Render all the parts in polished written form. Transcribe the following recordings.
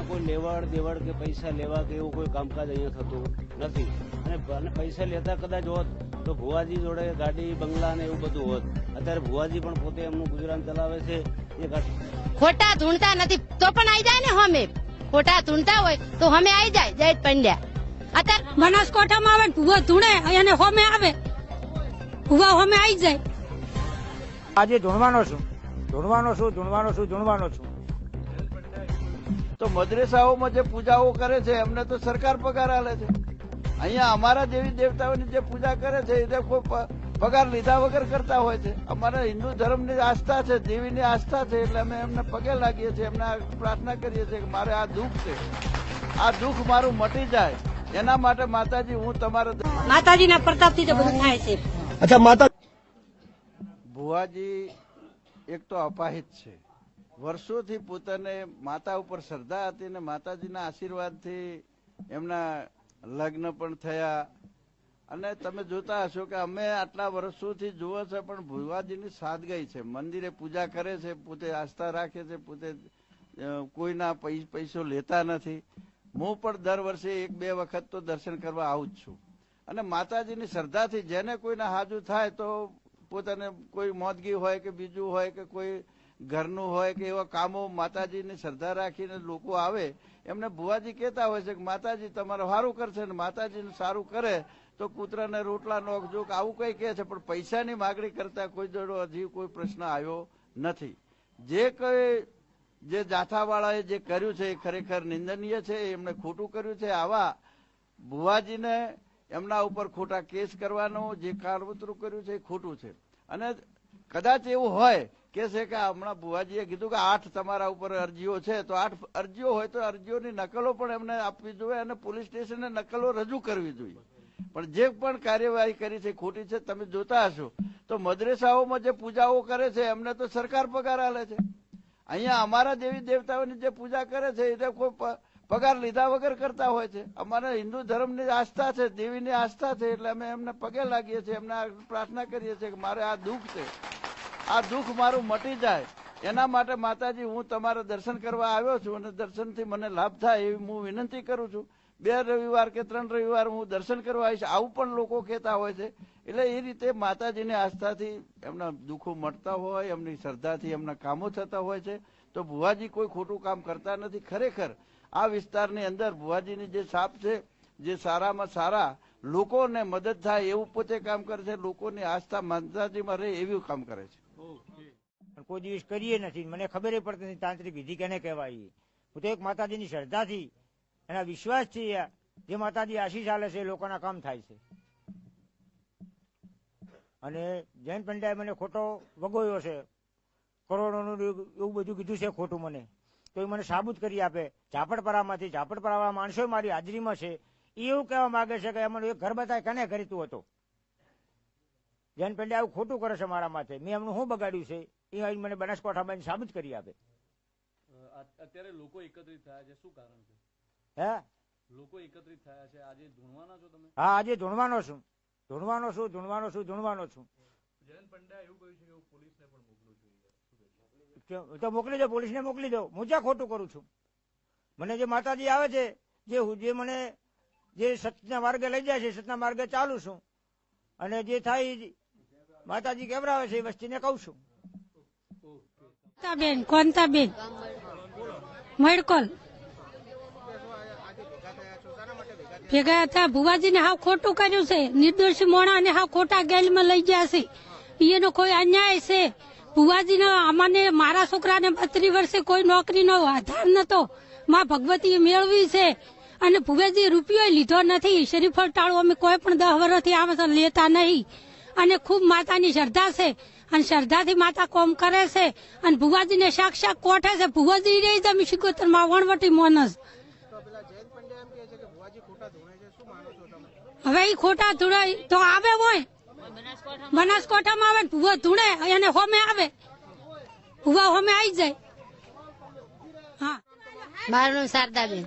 કોઈ લેવડ દેવડ કે પૈસા લેવા કે એવું કોઈ કામકાજ અહીંયા થતું નથી. અને પૈસા લેતા કદાચ હોત તો ભુવાજી જોડે ગાડી બંગલા ને એવું બધું હોત. અત્યારે ભુવાજી પણ પોતે એમનું ગુજરાન ચલાવે છે. ખોટા ધૂણતા નથી તો પણ આવી જાય ને. હમે ખોટા ધૂણતા હોય તો હમે આવી જાય. જય પંડ્યા અત્યારે બનાસકાંઠામાં આવે ભુવા ધૂણે અને હમે આવે ભુવા હમે આવી જાય. આજે ધૂણવાનો છું. તો મદ્રેસાઓમાં જે પૂજાઓ કરે છે એમને તો સરકાર પગાર આલે છે. અહીંયા અમારા દેવી દેવતાઓની જે પૂજા કરે છે એ કોઈ પગાર લીધા વગર કરતા હોય છે. અમારા હિન્દુ ધર્મની આસ્થા છે, દેવીની આસ્થા છે, એટલે અમે એમને પગે લાગીએ છીએ, એમને પ્રાર્થના કરીએ છીએ કે મારે આ દુઃખ છે, આ દુઃખ મારું મટી જાય એના માટે માતાજી હું તમારા માતાજીના પ્રતાપથી તો બધું થાય છે. અચ્છા માતા ભુવાજી એક તો અપાહિત છે. વર્ષોથી પોતાને માતા ઉપર શ્રદ્ધા હતી ને માતાજીના આશીર્વાદથી એમના લગ્ન પણ થયા. અને તમે જોતા હશો કે અમે આટલા વર્ષોથી જુઓ છે પણ ભુવાજીની સાદગાઈ છે. મંદિરે પૂજા કરે છે, પોતે આસ્થા રાખે છે, પોતે કોઈના પૈસો લેતા નથી. હું પણ દર વર્ષે 1-2 વખત તો દર્શન કરવા આવું જ છું. અને માતાજીની શ્રદ્ધાથી જેને કોઈને હાજુ થાય તો પોતાને કોઈ મોદગી હોય કે બીજું હોય કે કોઈ ઘરનું હોય કે એવા કામો માતાજીની શ્રદ્ધા રાખીને લોકો આવે એમને ભુવાજી કહેતા હોય છે કે માતાજી તમારે સારું કરશે ને માતાજીને સારું કરે તો કૂતરાને રોટલા નોખજો કે આવું કઈ કહે છે. પણ પૈસાની માગણી કરતા કોઈ જોડો હજી કોઈ પ્રશ્ન આવ્યો નથી. જે જાથાવાળાએ જે કર્યું છે એ ખરેખર નિંદનીય છે. એમણે ખોટું કર્યું છે. આવા ભુવાજીને એમના ઉપર ખોટા કેસ કરવાનું જે કાળવતરું કર્યું છે એ ખોટું છે. અને કદાચ એવું હોય કે છે કે હમણાં ભુવાજીએ કીધું કે 8 તમારા ઉપર અરજીઓ છે તો 8 અરજીઓ હોય તો અરજીઓની નકલો પણ એમને આપવી જોઈએ અને પોલીસ સ્ટેશને નકલો રજૂ કરવી જોઈએ. પણ જે પણ કાર્યવાહી કરી છે ખોટી છે. તમે જોતા હશો તો મદ્રેસાઓમાં જે પૂજાઓ કરે છે એમને તો સરકાર પગાર આલે છે. અહીંયા અમારા દેવી દેવતાઓની જે પૂજા કરે છે એ કોઈ પગાર લીધા વગર કરતા હોય છે. અમારા હિન્દુ ધર્મની આસ્થા છે, દેવીની આસ્થા છે, એટલે અમે એમને પગે લાગીએ છીએ, એમને પ્રાર્થના કરીએ છીએ કે મારે આ દુઃખ છે, આ દુઃખ મારું મટી જાય એના માટે માતાજી હું તમારા દર્શન કરવા આવ્યો છું અને દર્શનથી મને લાભ થાય એવી હું વિનંતી કરું છું. 2 રવિવાર કે 3 રવિવાર હું દર્શન કરવા આવીશ આવું પણ લોકો કહેતા હોય છે. એટલે એ રીતે માતાજીની આસ્થાથી એમના દુઃખો મટતા હોય, એમની શ્રદ્ધાથી એમના કામો થતા હોય છે. તો ભુવાજી કોઈ ખોટું કામ કરતા નથી. ખરેખર આ વિસ્તારની અંદર ભુવાજીની જે છાપ છે, જે સારામાં સારા લોકોને મદદ થાય એવું પોતે કામ કરે છે, લોકોની આસ્થા માતાજીમાં રહે એવું કામ કરે છે. કોઈ દિવસ કરીએ નથી. મને ખબર પડતી નથી તાંત્રિક વિધિ કેને કહેવાય. હું તો એક માતાજીની શ્રદ્ધાથી એના વિશ્વાસથી જે માતાજી આશીષ આલે છે એ લોકોના કામ થાય છે. અને જૈન પંડ્યાએ મને ખોટો વગોયો છે, કરોડોનું એવું બધું કીધું છે ખોટું મને, તો એ મને સાબુત કરી આપે. ઝાપડપરામાંથી ઝાપડપરાવાળા માણસો મારી હાજરીમાં છે. એ એવું કહેવા માંગે છે કે એમાં એક ઘર બતાય કને કરીતું હતો. જૈન પંડ્યા આવું ખોટું કરે છે મારા માથે. મેં એમનું શું બગાડ્યું છે એ મને બનાસકાંઠામાં સાબિત કરી આપે. અત્યારે લોકો એકત્રિત થયા છે, શું કારણ છે? હે લોકો એકત્રિત થયા છે, આજે ધૂણવાના છો તમે? હા, આજે ધૂણવાનો છું. જયંત પંડ્યા એવું કહ્યું છે કે પોલીસને પણ મોકલું છું. તો મોકલી દો, પોલીસને મોકલી દો. હું જ્યાં ખોટું કરું છું. મને જે માતાજી આવે છે, જે મને જે સત્યના માર્ગે લઈ જાય છે, સત્યના માર્ગે ચાલુ છું. અને જે થાય માતાજી કેવરાવે છે એ વસ્તીને કહું છું. કોંતાબેન મડકોલ ભેગા હતા. ભુવાજીને હાવ ખોટું કર્યું છે. નિર્દોષી મોણાને હાવ ખોટા ગેલમાં લઈ ગયા છે. એનો કોઈ અન્યાય છે. ભુવાજીનો અમને મારા છોકરાને 32 વર્ષે કોઈ નોકરીનો આધાર નતો. માં ભગવતી મેળવી છે અને ભુવાજી રૂપિયો લીધો નથી. શરીફળ ટાળું અમે કોઈ પણ 10 વર્ષથી આવે તો લેતા નહીં. અને ખૂબ માતાની શ્રદ્ધા છે અને શ્રદ્ધાથી માતા કોમ કરે છે અને ભુવાજીને સાક્ષાત કોઠે છે. ભુવાજી રહી તમે 75 માં વણવટી મોનસ. હવે એ ખોટા ધૂળે તો આવે હોય બનાસકાંઠામાં આવે ભુવા ધૂળે એને હોમે આવે ભુવા હોમે આવી જાય. હા, મારું નામ શારદાબેન.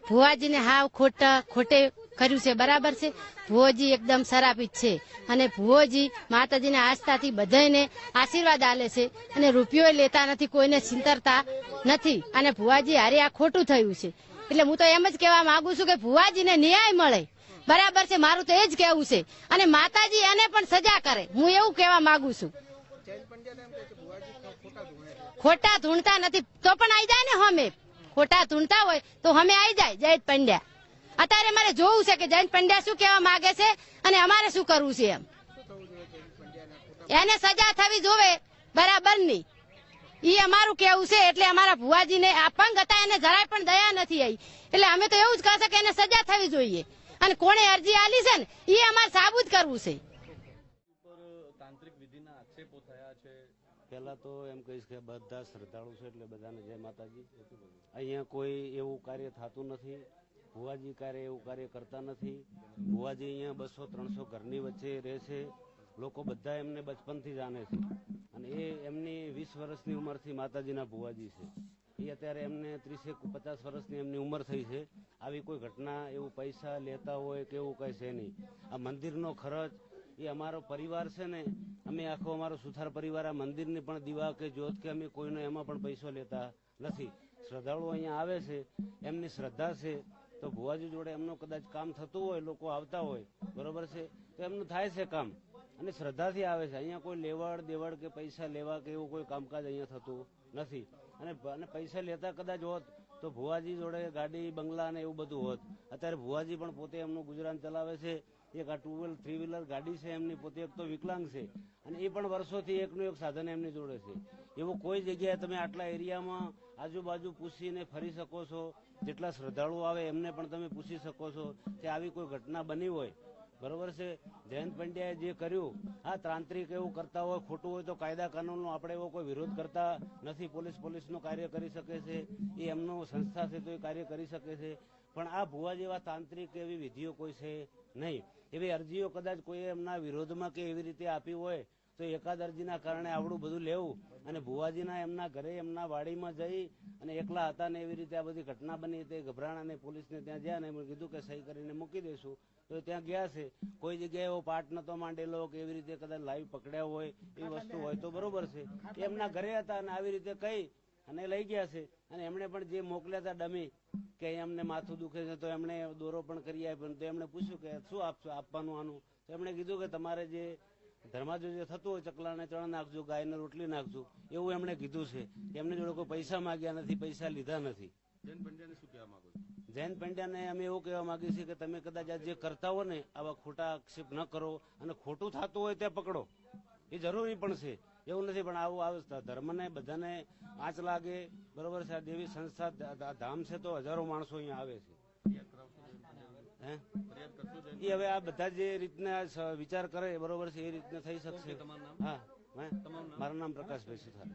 ભુવાજીને હાવ ખોટે કર્યું છે, બરાબર છે. ભુવોજી એકદમ સરાપિત છે અને ભુવોજી માતાજીના આસ્થાથી બધાને આશીર્વાદ આલે છે અને રૂપિયો લેતા નથી, કોઈને ચિંતરતા નથી અને ભુવાજી હારે આ ખોટું થયું છે. એટલે હું તો એમ જ કહેવા માંગુ છું કે ભુવાજીને ન્યાય મળે, બરાબર છે. મારું તો એ જ કહેવું છે અને માતાજી એને પણ સજા કરે, હું એવું કહેવા માંગુ છું. ખોટા ધૂણતા નથી તો પણ આવી જાય ને, હમે ખોટા ધૂણતા હોય તો હમે આવી જાય જયંત પંડ્યા. અત્યારે મારે જોવું છે કે જયંત પંડ્યા શું કહેવા માંગે છે અને અમારે શું કરવું છે. એમ એને સજા થવી જોવે, બરાબર ની, ઈ અમારું કેવું છે. એટલે અમારા ભુવાજીને અપંગ હતા, એને જરાય પણ દયા નથી આવી. એટલે અમે તો એવું જ કહેશે કે એને સજા થવી જોઈએ અને કોણે અરજી આલી છે ને એ અમારે સાબુત કરવું છે. તાંત્રિક વિધિના આક્ષેપો થયા છે. પહેલા તો એમ કહીશ કે બધા શ્રદ્ધાળુ છે એટલે બધાને જય માતાજી. અહીંયા કોઈ એવું કાર્ય થતું નથી. ભુવાજી કાર્ય એવું કાર્ય કરતા નથી. ભુવાજી અહીંયા 200-300 ઘરની વચ્ચે રહે છે. લોકો બધા એમને બચપનથી જાણે છે અને એ એમની 20 વર્ષની ઉંમરથી માતાજીના ભુવાજી છે. એ અત્યારે એમને 30-50 વર્ષની એમની ઉંમર થઈ છે. આવી કોઈ ઘટના એવું પૈસા લેતા હોય કે એવું કંઈ છે નહીં. આ મંદિરનો ખર્ચ એ અમારો પરિવાર છે ને, અમે આખો અમારો સુથાર પરિવાર આ મંદિરની પણ દીવા કે જ્યોત કે અમે કોઈનો એમાં પણ પૈસો લેતા નથી. શ્રદ્ધાળુઓ અહીંયા આવે છે, એમની શ્રદ્ધા છે તો ભુવાજી જોડે એમનું કદાચ કામ થતું હોય, લોકો આવતા હોય, બરોબર છે, તો એમનું થાય છે કામ અને શ્રદ્ધાથી આવે છે. અહીંયા કોઈ લેવડ દેવડ કે પૈસા લેવા કે એવું કોઈ કામકાજ અહીંયા થતું નથી. અને પૈસા લેતા કદાચ હોત તો ભુવાજી જોડે ગાડી બંગલા ને એવું બધું હોત. અત્યારે ભુવાજી પણ પોતે એમનું ગુજરાન ચલાવે છે. એક આ 2-વ્હીલર 3-વ્હીલર ગાડી છે એમની, પોતે એક તો વિકલાંગ છે અને એ પણ વર્ષોથી એકનું એક સાધન એમની જોડે છે. એવું કોઈ જગ્યાએ તમે આટલા એરિયામાં આજુબાજુ પૂછીને ફરી શકો છો. જેટલા શ્રદ્ધાળુઓ આવે એમને પણ તમે પૂછી શકો છો કે આવી કોઈ ઘટના બની હોય, બરોબર છે. જયંત પંડ્યાએ જે કર્યું, આ તાંત્રિક એવું કરતા હોય, ખોટું હોય તો કાયદા કાનૂનનો આપણે એવો કોઈ વિરોધ કરતા નથી. પોલીસનું કાર્ય કરી શકે છે, એ એમનો સંસ્થા છે તો એ કાર્ય કરી શકે છે. પણ આ ભુવા જેવા તાંત્રિક એવી વિધિઓ કોઈ છે નહીં. એવી અરજીઓ કદાચ કોઈ એમના વિરોધમાં કે એવી રીતે આપી હોય તો એકાદ અરજીના કારણે આવડું બધું લેવું અને ભુવાજીના એમના ઘરે એમના વાડીમાં જઈ અને એકલા હતા ને એવી રીતે આ બધી ઘટના બની તે ગભરાણા ને પોલીસને ત્યાં ગયા ને એમણે કીધું કે સહી કરીને મૂકી દઈશું તો ત્યાં ગયા છે. કોઈ જગ્યાએ એવો પાઠ નતો માંડેલો કે એવી રીતે કદાચ લાઈવ પકડ્યા હોય એ વસ્તુ હોય તો બરોબર છે. એમના ઘરે હતા અને આવી રીતે કહી અને લઈ ગયા છે. અને એમણે પણ જે મોકલ્યા હતા ડમી કે એમને માથું દુખે છે તો એમણે દોરો પણ કરી આપ્યો. તો એમણે પૂછ્યું કે શું આપવાનું આનું, તો એમણે કીધું કે તમારે જે ધર્માજો જે થતું હોય ચકલાને ચણ નાખજો, ગાયને રોટલી નાખજો, એવું એમણે કીધું છે. એમની જોડે કોઈ પૈસા માંગ્યા નથી, પૈસા લીધા નથી. જૈન પંડ્યાને શું કહેવા માંગો છો? જૈન પંડ્યાને અમે એવું કહેવા માંગીએ છીએ કે તમે કદાચ આ જે કરતા હો ને આવા ખોટા આક્ષેપ ન કરો અને ખોટું થતું હોય ત્યાં પકડો, એ જરૂરી પણ છે, એવું નથી. પણ આવું ધર્મને બધાને આંચ લાગે, બરોબર છે. આ દેવી સંસ્થા ધામ છે તો હજારો માણસો અહીંયા આવે છે. એ હવે આ બધા જે રીતના વિચાર કરે, બરોબર છે, એ રીતના થઈ શકશે. હા, મારું નામ પ્રકાશભાઈ સુથાર.